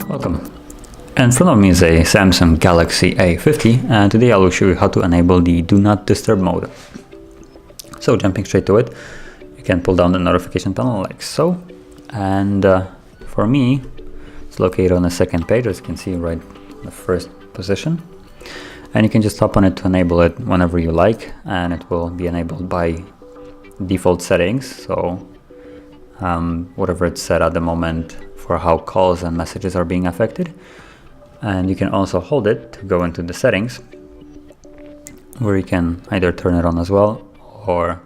Welcome. In front of me is a Samsung Galaxy A50, and today I will show you how to enable the Do Not Disturb mode. So jumping straight to it, you can pull down the notification panel like so, and for me it's located on the second page, as you can see right in the first position, and you can just tap on it to enable it whenever you like, and it will be enabled by default settings, so whatever it's set at the moment for how calls and messages are being affected. And you can also hold it to go into the settings, where you can either turn it on as well or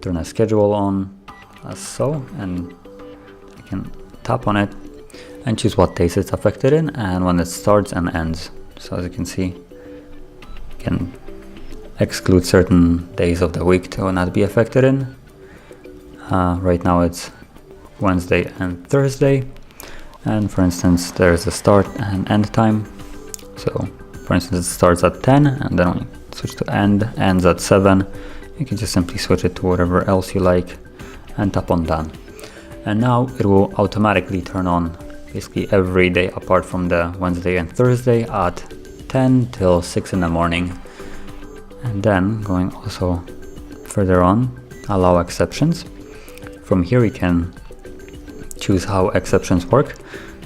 turn a schedule on as so, and you can tap on it and choose what days it's affected in and when it starts and ends. So as you can see, you can exclude certain days of the week to not be affected in. Right now it's Wednesday and Thursday, and for instance there's a start and end time. So for instance it starts at 10 and then when you switch to ends at 7. You can just simply switch it to whatever else you like and tap on done. And now it will automatically turn on basically every day apart from the Wednesday and Thursday at 10 till 6 in the morning. And then going also further on, allow exceptions. From here you can choose how exceptions work.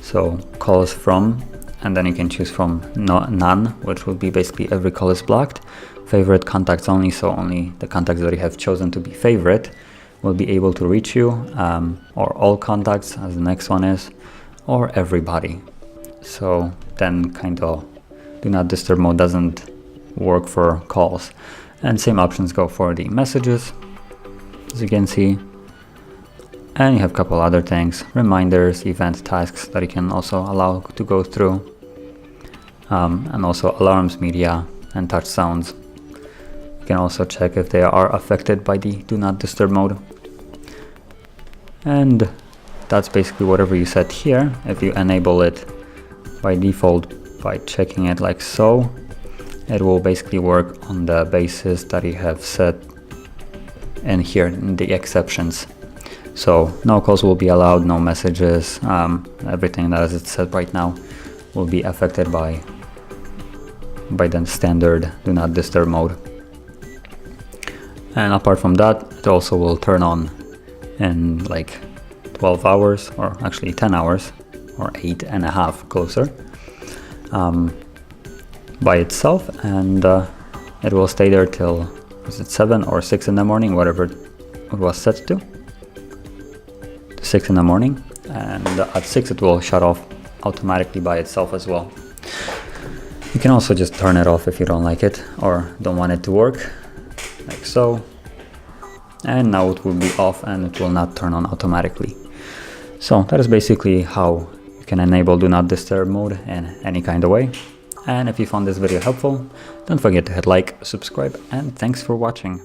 So calls from, and then you can choose from none, which will be basically every call is blocked. Favorite contacts only, so only the contacts that you have chosen to be favorite will be able to reach you, or all contacts as the next one is, or everybody. So then kind of Do Not Disturb mode doesn't work for calls. And same options go for the messages, as you can see. And you have a couple other things, reminders, event tasks that you can also allow to go through, and also alarms, media, and touch sounds. You can also check if they are affected by the Do Not Disturb mode. And that's basically whatever you set here. If you enable it by default by checking it like so, it will basically work on the basis that you have set in here in the exceptions. So no calls will be allowed, no messages, everything that is set right now will be affected by the standard Do Not Disturb mode. And apart from that, it also will turn on in like 12 hours, or actually 10 hours, or 8.5 closer, by itself, and it will stay there till, is it 7 or 6 in the morning, whatever it was set to 6 in the morning, and at 6 it will shut off automatically by itself as well. You can also just turn it off if you don't like it or don't want it to work, like so, and now it will be off and it will not turn on automatically. So that is basically how you can enable Do Not Disturb mode in any kind of way. And if you found this video helpful, don't forget to hit like, subscribe, and thanks for watching.